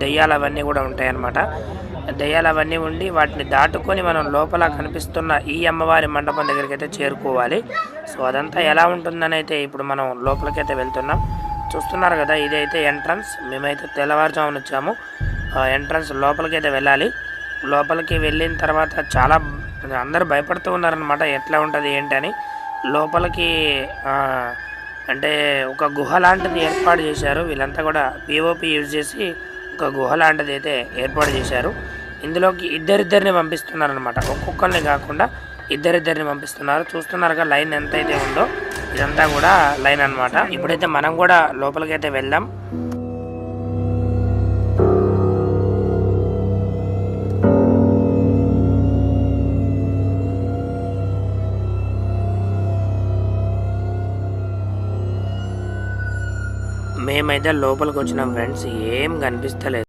దెయ్యాలు అవన్నీ కూడా ఉంటాయన్నమాట. దెయ్యాలు అవన్నీ ఉండి వాటిని దాటుకొని మనం లోపల కనిపిస్తున్న ఈ అమ్మవారి మండపం దగ్గరికి అయితే చేరుకోవాలి. సో అదంతా ఎలా ఉంటుందని అయితే ఇప్పుడు మనం లోపలికైతే వెళ్తున్నాం. చూస్తున్నారు కదా, ఇదైతే ఎంట్రన్స్. మేమైతే తెల్లవారుజామున వచ్చాము. ఎంట్రన్స్ లోపలికైతే వెళ్ళాలి. లోపలికి వెళ్ళిన తర్వాత చాలా అందరూ భయపడుతూ ఉన్నారనమాట, ఎట్లా ఉంటుంది ఏంటని. లోపలికి అంటే ఒక గుహ లాంటిది ఏర్పాటు చేశారు. వీళ్ళంతా కూడా పిఓపి యూజ్ చేసి ఒక గుహ లాంటిది అయితే ఏర్పాటు చేశారు. ఇందులోకి ఇద్దరిద్దరిని పంపిస్తున్నారు అనమాట, ఒక్కొక్కరిని కాకుండా ఇద్దరిద్దరిని పంపిస్తున్నారు. చూస్తున్నారుగా లైన్ ఎంత అయితే ఉందో, ఇదంతా కూడా లైన్ అనమాట. ఇప్పుడైతే మనం కూడా లోపలికి అయితే వెళ్దాం. మేమైతే లోపలికి వచ్చినాం ఫ్రెండ్స్, ఏం కనిపిస్తలేదు.